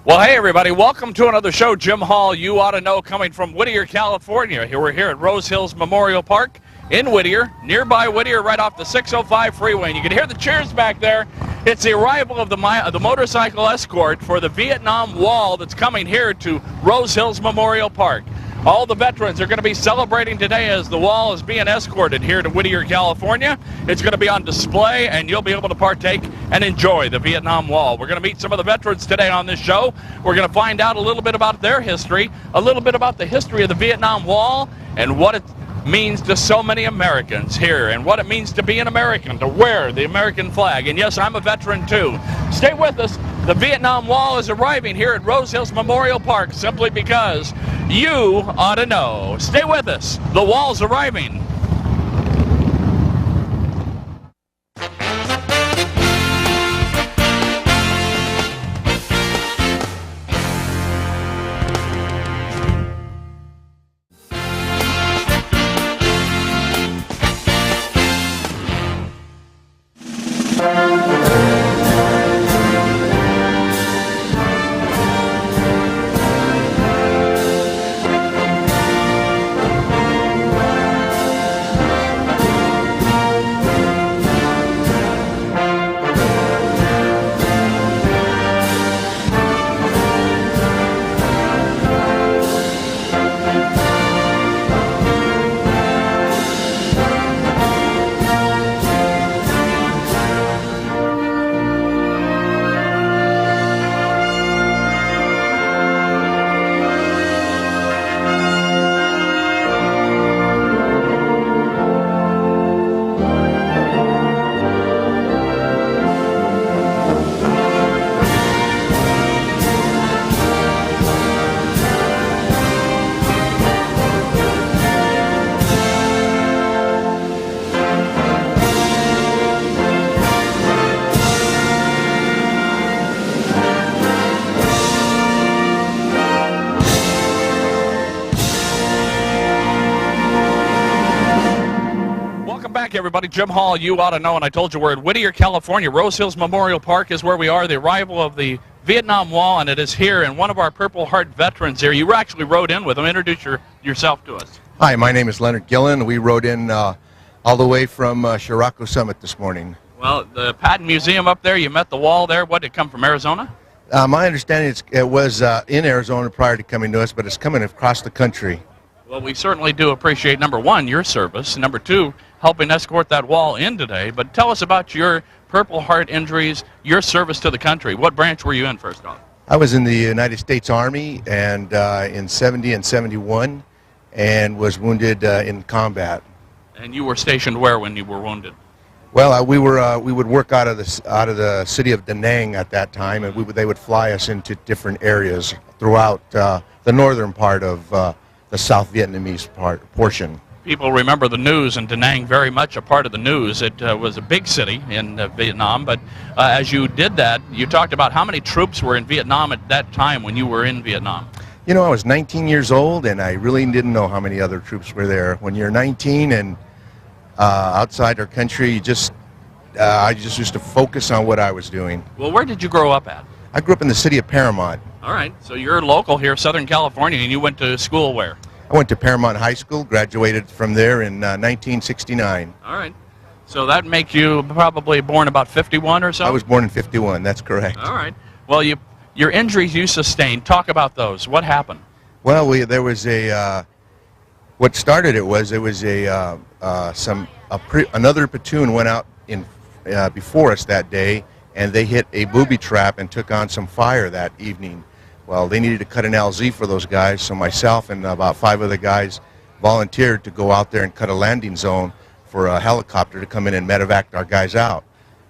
Well, hey, everybody. Welcome to another show, Jim Hall, You Ought to Know, coming from Whittier, California. We're here at Rose Hills Memorial Park in Whittier, nearby Whittier, right off the 605 freeway. And you can hear the cheers back there. It's the arrival of the motorcycle escort for the Vietnam Wall that's coming here to Rose Hills Memorial Park. All the veterans are going to be celebrating today as the wall is being escorted here to Whittier, California. It's going to be on display, and you'll be able to partake and enjoy the Vietnam Wall. We're going to meet some of the veterans today on this show. We're going to find out a little bit about their history, a little bit about the history of the Vietnam Wall, and what it means to so many Americans here, and what it means to be an American, to wear the American flag. And yes, I'm a veteran too. Stay with us. The Vietnam Wall is arriving here at Rose Hills Memorial Park simply because you ought to know. Stay with us. The wall's arriving. Everybody, Jim Hall, You Ought to Know, and I told you we're in Whittier, California. Rose Hills Memorial Park is where we are, the arrival of the Vietnam Wall, and it is here, and one of our Purple Heart veterans here. You actually rode in with them. Introduce yourself to us. Hi, my name is Leonard Gillen. We rode in all the way from Chiraco Summit this morning. Well, the Patton Museum up there, you met the wall there. What, did it come from Arizona? My understanding is it was in Arizona prior to coming to us, but it's coming across the country. Well, we certainly do appreciate, number one, your service, number two, helping escort that wall in today. But tell us about your Purple Heart injuries, your service to the country. What branch were you in, first off? I was in the United States Army and in 70 and 71 and was wounded in combat. And you were stationed where when you were wounded? Well, we would work out of the city of Da Nang at that time, and they would fly us into different areas throughout the northern part of the South Vietnamese portion. People remember the news, and Da Nang very much a part of the news. It was a big city in Vietnam, but as you did that, you talked about how many troops were in Vietnam at that time when you were in Vietnam. You know, I was 19 years old, and I really didn't know how many other troops were there. When you're 19 and outside our country, I just used to focus on what I was doing. Well, where did you grow up at? I grew up in the city of Paramount. All right, so you're local here, Southern California, and you went to school where? I went to Paramount High School, graduated from there in 1969. All right, so that makes you probably born about 51 or so? I was born in 51, that's correct. All right, well, your injuries you sustained, talk about those. What happened? Well, there was what started it was another platoon went out before us that day, and they hit a booby trap and took on some fire that evening. Well, they needed to cut an LZ for those guys, so myself and about 5 other guys volunteered to go out there and cut a landing zone for a helicopter to come in and medevac our guys out.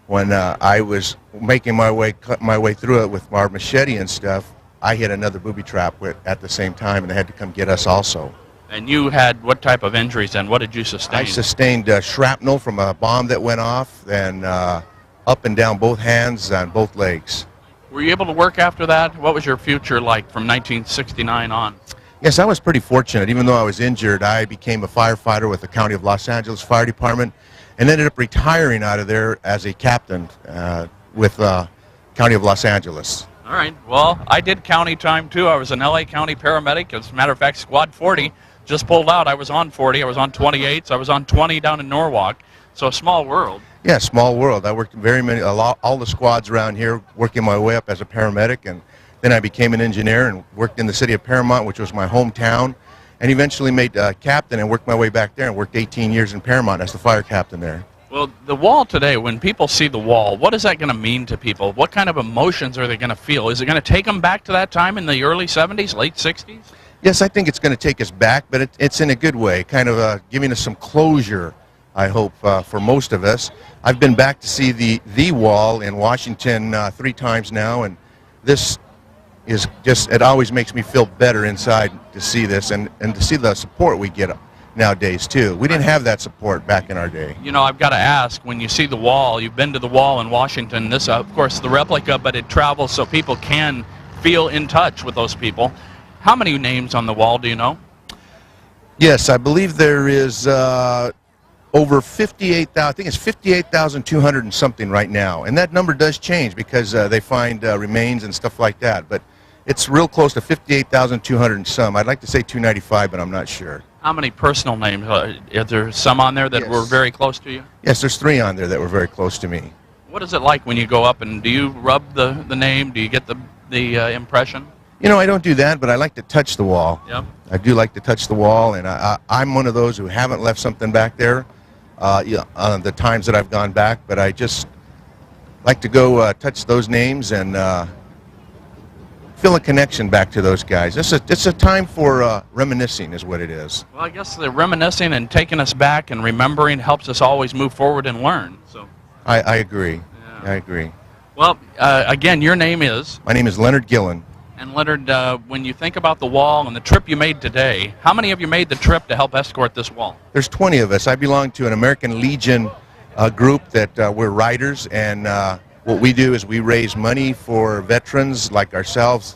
When I was making cutting my way through it with our machete and stuff, I hit another booby trap at the same time, and they had to come get us also. And you had what type of injuries, and what did you sustain? I sustained shrapnel from a bomb that went off, and up and down both hands and both legs. Were you able to work after that? What was your future like from 1969 on? Yes, I was pretty fortunate. Even though I was injured, I became a firefighter with the County of Los Angeles Fire Department and ended up retiring out of there as a captain with County of Los Angeles. All right. Well, I did county time, too. I was an L.A. County paramedic. As a matter of fact, Squad 40 just pulled out. I was on 40. I was on 28s. I was on 20 down in Norwalk. So a small world. Yeah, small world. I worked all the squads around here, working my way up as a paramedic, and then I became an engineer and worked in the city of Paramount, which was my hometown, and eventually made captain and worked my way back there and worked 18 years in Paramount as the fire captain there. Well, the wall today, when people see the wall, what is that going to mean to people? What kind of emotions are they going to feel? Is it going to take them back to that time in the early 70s, late 60s? Yes, I think it's going to take us back, but it's in a good way, kind of giving us some closure, I hope, for most of us. I've been back to see the wall in Washington 3 times now, and this is just, it always makes me feel better inside to see this and to see the support we get nowadays, too. We didn't have that support back in our day. You know, I've got to ask, when you see the wall, you've been to the wall in Washington, this, of course, the replica, but it travels so people can feel in touch with those people. How many names on the wall do you know? Yes, I believe there is over 58,000, I think it's 58,200 and something right now. And that number does change because they find remains and stuff like that. But it's real close to 58,200 and some. I'd like to say 295, but I'm not sure. How many personal names? Are there some on there that were very close to you? Yes, there's 3 on there that were very close to me. What is it like when you go up, and do you rub the name? Do you get the impression? You know, I don't do that, but I like to touch the wall. Yep. I do like to touch the wall, and I'm one of those who haven't left something back there on the times that I've gone back, but I just like to go touch those names and feel a connection back to those guys. It's a time for reminiscing is what it is. Well, I guess the reminiscing and taking us back and remembering helps us always move forward and learn. So I agree. Yeah. I agree. Well, again, your name is? My name is Leonard Gillen. And Leonard, when you think about the wall and the trip you made today, how many of you made the trip to help escort this wall? There's 20 of us. I belong to an American Legion group that we're riders, and what we do is we raise money for veterans like ourselves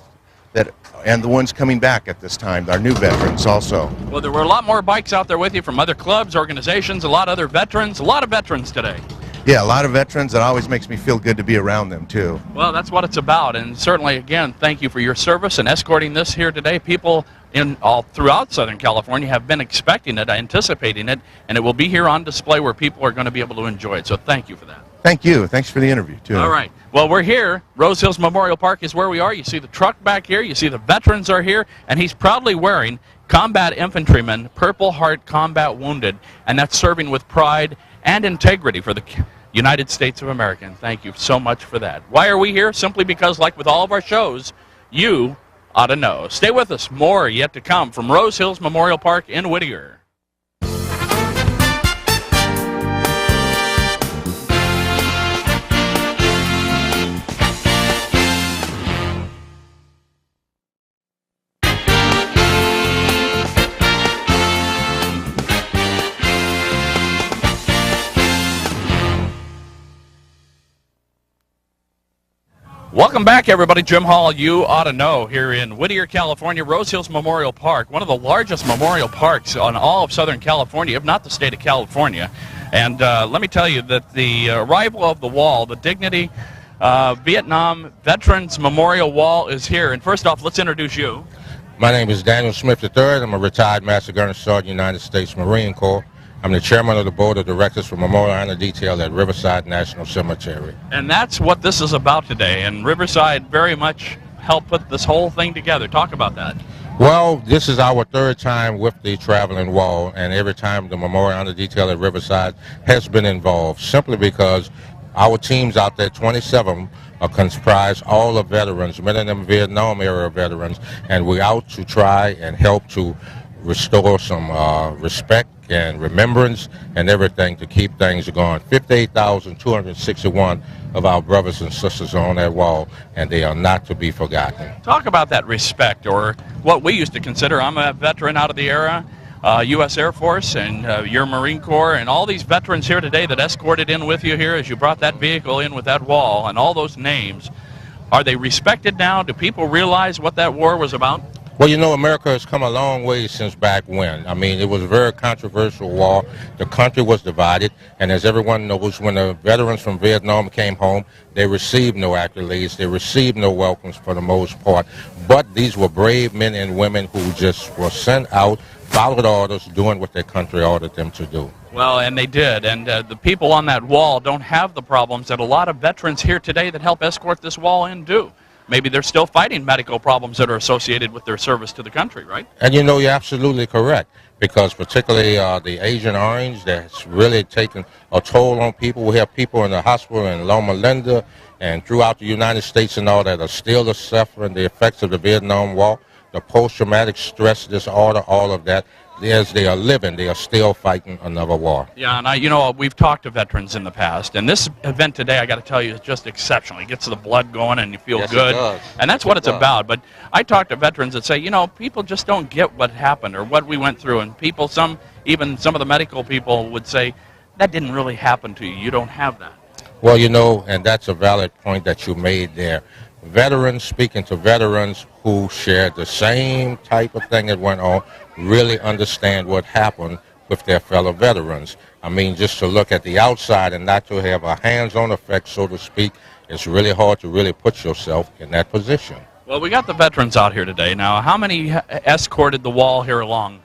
and the ones coming back at this time, our new veterans also. Well, there were a lot more bikes out there with you from other clubs, organizations, a lot of veterans today. Yeah, a lot of veterans. It always makes me feel good to be around them, too. Well, that's what it's about, and certainly, again, thank you for your service and escorting this here today. People all throughout Southern California have been expecting it, anticipating it, and it will be here on display where people are going to be able to enjoy it, so thank you for that. Thank you. Thanks for the interview, too. All right. Well, we're here. Rose Hills Memorial Park is where we are. You see the truck back here. You see the veterans are here, and he's proudly wearing Combat Infantryman, Purple Heart Combat Wounded, and that's serving with pride and integrity for the United States of America. And thank you so much for that. Why are we here? Simply because, like with all of our shows, you ought to know. Stay with us. More yet to come from Rose Hills Memorial Park in Whittier. Welcome back, everybody. Jim Hall, You Ought to Know, here in Whittier, California, Rose Hills Memorial Park, one of the largest memorial parks on all of Southern California, if not the state of California. And let me tell you that the arrival of the wall, the Dignity Vietnam Veterans Memorial Wall is here. And first off, let's introduce you. My name is Daniel Smith III. I'm a retired Master Gunner Sergeant, United States Marine Corps. I'm the chairman of the board of directors for Memorial Honor Detail at Riverside National Cemetery. And that's what this is about today. And Riverside very much helped put this whole thing together. Talk about that. Well, this is our 3rd time with the traveling wall, and every time the Memorial Honor Detail at Riverside has been involved, simply because Our teams out there, 27, comprise all of veterans, many of them Vietnam era veterans, and we're out to try and help to restore some respect and remembrance and everything to keep things going. 58,261 of our brothers and sisters are on that wall, and they are not to be forgotten. Talk about that respect, or what we used to consider. I'm a veteran out of the era, U.S. Air Force, and your Marine Corps, and all these veterans here today that escorted in with you here as you brought that vehicle in with that wall and all those names. Are they respected now? Do people realize what that war was about? Well, you know, America has come a long way since back when. I mean, it was a very controversial war. The country was divided, and as everyone knows, when the veterans from Vietnam came home, they received no accolades, they received no welcomes for the most part. But these were brave men and women who just were sent out, followed orders, doing what their country ordered them to do. Well, and they did, and the people on that wall don't have the problems that a lot of veterans here today that help escort this wall in do. Maybe they're still fighting medical problems that are associated with their service to the country, right? And you know, you're absolutely correct, because particularly the Agent Orange, that's really taken a toll on people. We have people in the hospital in Loma Linda and throughout the United States and all that are still suffering the effects of the Vietnam War, the post-traumatic stress disorder, all of that. As they are living, they are still fighting another war. Yeah, and you know, we've talked to veterans in the past, and this event today, I got to tell you, is just exceptional. It gets the blood going, and you feel good, it does. And that's what it's about. But I talk to veterans that say, you know, people just don't get what happened or what we went through, and people, even some of the medical people would say, that didn't really happen to you. You don't have that. Well, you know, and that's a valid point that you made there. Veterans, speaking to veterans who shared the same type of thing that went on, really understand what happened with their fellow veterans. I mean, just to look at the outside and not to have a hands-on effect, so to speak, it's really hard to really put yourself in that position. Well, we got the veterans out here today. Now, how many escorted the wall here along?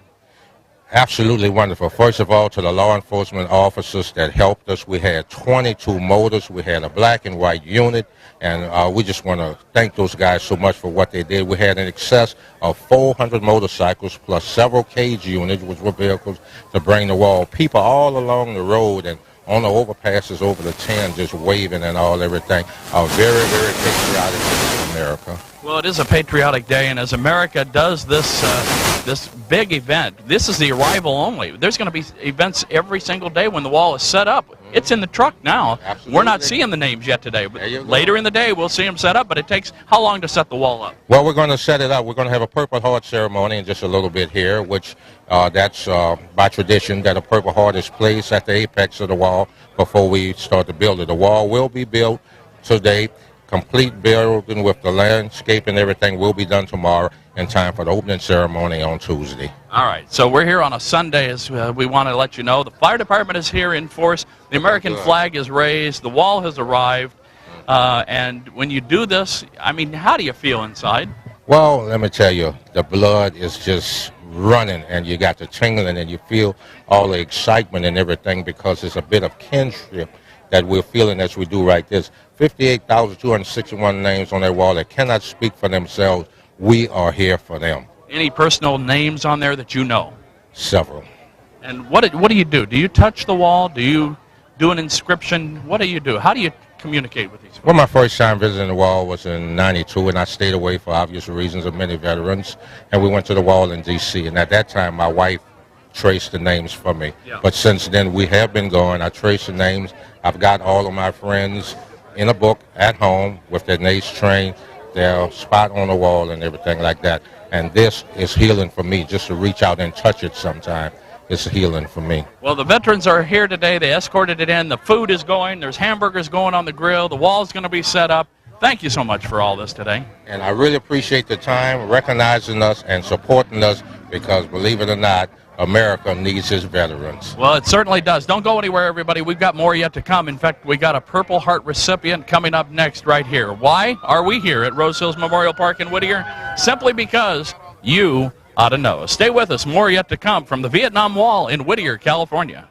Absolutely wonderful. First of all, to the law enforcement officers that helped us, we had 22 motors. We had a black and white unit, and we just want to thank those guys so much for what they did. We had in excess of 400 motorcycles plus several cage units, which were vehicles to bring the wall. People all along the road and on the overpasses over the 10 just waving and all everything. A very, very patriotic day in America. Well, it is a patriotic day, and as America does this this big event, this is the arrival only. There's going to be events every single day when the wall is set up. It's in the truck now. Absolutely. We're not seeing the names yet today, but later in the day we'll see them set up, but it takes how long to set the wall up? Well, we're going to set it up. We're going to have a Purple Heart ceremony in just a little bit here, which that's by tradition that a Purple Heart is placed at the apex of the wall before we start to build it. The wall will be built today. Complete building with the landscape and everything will be done tomorrow in time for the opening ceremony on Tuesday. All right, so we're here on a Sunday as we want to let you know. The fire department is here in force. The American flag is raised. The wall has arrived. And when you do this, I mean, how do you feel inside? Well, let me tell you, the blood is just running and you got the tingling and you feel all the excitement and everything because it's a bit of kinship that we're feeling as we do right this. 58,261 names on that wall that cannot speak for themselves. We are here for them. Any personal names on there that you know? Several. And what do you do? Do you touch the wall? Do you do an inscription? What do you do? How do you communicate with these people? Well, my first time visiting the wall was in '92, and I stayed away for obvious reasons of many veterans. And we went to the wall in D.C., and at that time my wife traced the names for me. Yeah. But since then we have been going. I traced the names. I've got all of my friends in a book at home with their names trained, their spot on the wall and everything like that. And this is healing for me, just to reach out and touch it sometime. It's healing for me. Well, the veterans are here today. They escorted it in. The food is going. There's hamburgers going on the grill. The wall's going to be set up. Thank you so much for all this today. And I really appreciate the time, recognizing us and supporting us, because believe it or not, America needs its veterans. Well, it certainly does. Don't go anywhere, everybody. We've got more yet to come. In fact, we got a Purple Heart recipient coming up next right here. Why are we here at Rose Hills Memorial Park in Whittier? Simply because you ought to know. Stay with us. More yet to come from the Vietnam Wall in Whittier, California.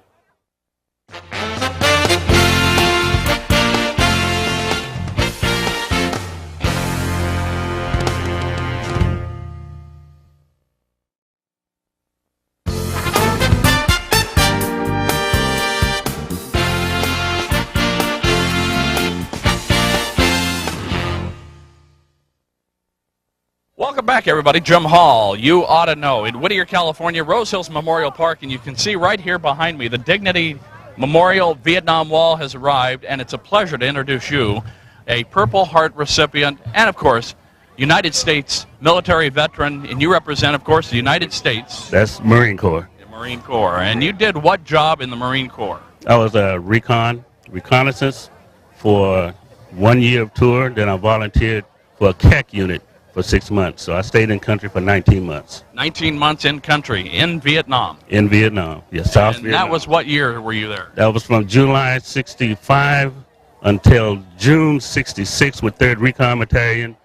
Welcome back, everybody. Jim Hall, You Ought to Know, in Whittier, California, Rose Hills Memorial Park, and you can see right here behind me the Dignity Memorial Vietnam Wall has arrived, and it's a pleasure to introduce you, a Purple Heart recipient, and of course, United States military veteran, and you represent, of course, the United States. That's Marine Corps. The Marine Corps. And you did what job in the Marine Corps? I was a reconnaissance for 1 year of tour, then I volunteered for a CAC unit for 6 months. So I stayed in country for 19 months. 19 months in country, in Vietnam. In Vietnam, yes, South Vietnam. And that was what year were you there? That was from July 65 until June 66 with 3rd Recon Battalion.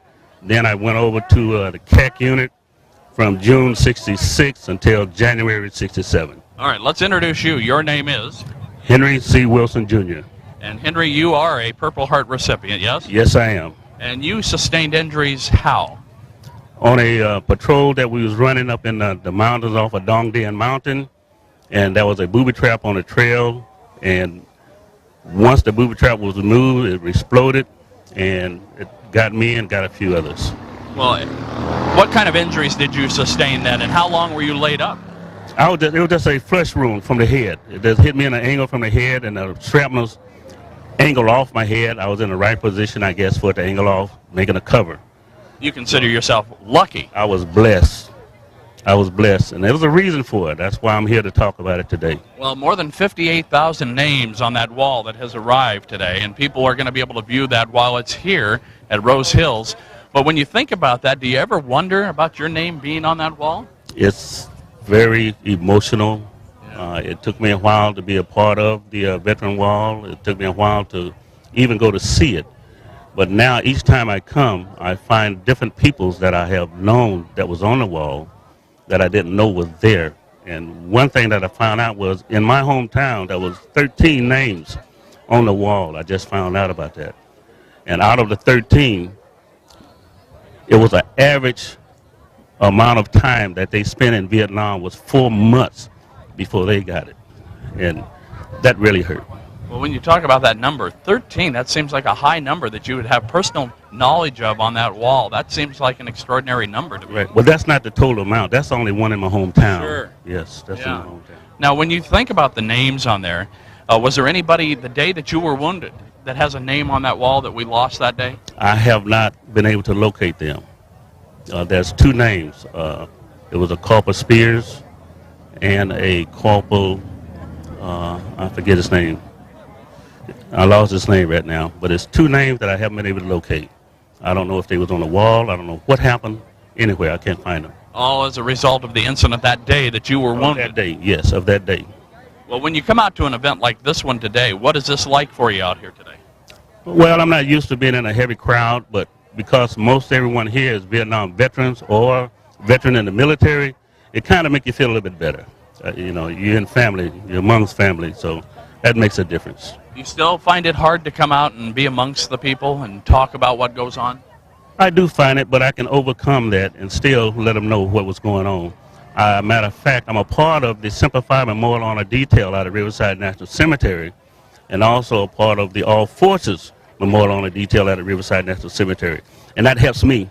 Then I went over to the CAC unit from June 66 until January 67. All right, let's introduce you. Your name is? Henry C. Wilson, Jr. And Henry, you are a Purple Heart recipient, yes? Yes, I am. And you sustained injuries how? On a patrol that we was running up in the mountains off of Dong Dien Mountain, and there was a booby trap on the trail, and once the booby trap was removed, it exploded, and it got me and got a few others. Well, what kind of injuries did you sustain then, and how long were you laid up? It was just a flush wound from the head. It just hit me in an angle from the head, and the shrapnel's angled off my head. I was in the right position, I guess, for it to angle off, making a cover. You consider yourself lucky. I was blessed. I was blessed, and there was a reason for it. That's why I'm here to talk about it today. Well, more than 58,000 names on that wall that has arrived today, and people are going to be able to view that while it's here at Rose Hills. But when you think about that, do you ever wonder about your name being on that wall? It's very emotional. It took me a while to be a part of the Veteran Wall. It took me a while to even go to see it. But now each time I come, I find different peoples that I have known that was on the wall that I didn't know was there. And one thing that I found out was in my hometown, there was 13 names on the wall. I just found out about that. And out of the 13, it was an average amount of time that they spent in Vietnam was 4 months before they got it. And that really hurt. Well, when you talk about that number, 13, that seems like a high number that you would have personal knowledge of on that wall. That seems like an extraordinary number to me. Right. Well, that's not the total amount. That's only one in my hometown. Sure. Yes, that's in my hometown. Now, when you think about the names on there, was there anybody the day that you were wounded that has a name on that wall that we lost that day? I have not been able to locate them. There's 2 names. It was a Corporal Spears and a Corporal, I forget his name. I lost his name right now, but it's 2 names that I haven't been able to locate. I don't know if they was on the wall. I don't know what happened. Anywhere, I can't find them. All as a result of the incident that day that you were wounded? Of that day, yes, of that day. Well, when you come out to an event like this one today, what is this like for you out here today? Well, I'm not used to being in a heavy crowd, but because most everyone here is Vietnam veterans or veteran in the military, it kind of makes you feel a little bit better. You know, you're in family, you're amongst family, so that makes a difference. You still find it hard to come out and be amongst the people and talk about what goes on? I do find it, but I can overcome that and still let them know what was going on. Matter of fact, I'm a part of the Simplified Memorial Honor Detail out of Riverside National Cemetery, and also a part of the All Forces Memorial Honor Detail out of Riverside National Cemetery. And that helps me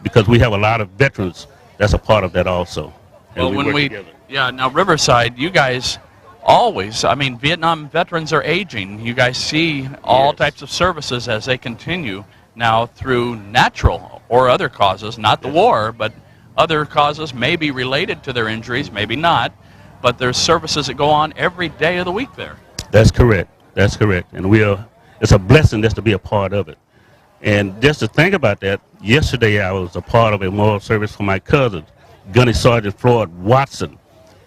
because we have a lot of veterans that's a part of that also. And well, now Riverside, you guys always, I mean, Vietnam veterans are aging. You guys see all types of services as they continue now through natural or other causes, not the war, but other causes may be related to their injuries, maybe not, but there's services that go on every day of the week there. That's correct. That's correct. And it's a blessing just to be a part of it. And just to think about that, yesterday I was a part of a memorial service for my cousin, Gunny Sergeant Floyd Watson.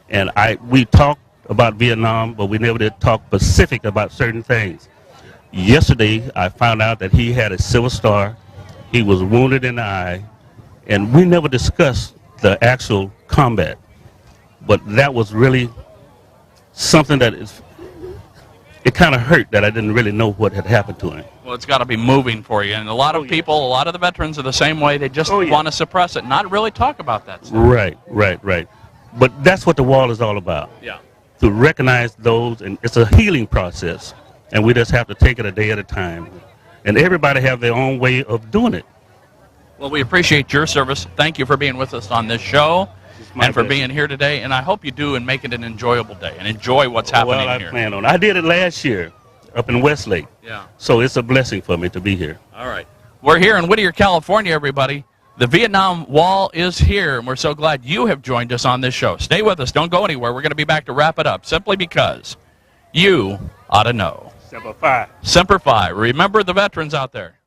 And we talked about Vietnam, but we never did talk specific about certain things. Yesterday, I found out that he had a Silver Star. He was wounded in the eye, and we never discussed the actual combat. But that was really something that it kind of hurt that I didn't really know what had happened to him. Well, it's got to be moving for you, and a lot of people, a lot of the veterans are the same way. They just want to suppress it, not really talk about that stuff. Right. But that's what the wall is all about. Yeah. To recognize those, and it's a healing process, and we just have to take it a day at a time. And everybody have their own way of doing it. Well, we appreciate your service. Thank you for being with us on this show my and for pleasure. being here today. And I hope you do and make it an enjoyable day and enjoy what's happening Well, I here. plan on. I did it last year up in Westlake. Yeah. So it's a blessing for me to be here. All right. We're here in Whittier, California, everybody. The Vietnam Wall is here, and we're so glad you have joined us on this show. Stay with us. Don't go anywhere. We're going to be back to wrap it up, simply because you ought to know. Semper Fi. Semper Fi. Remember the veterans out there.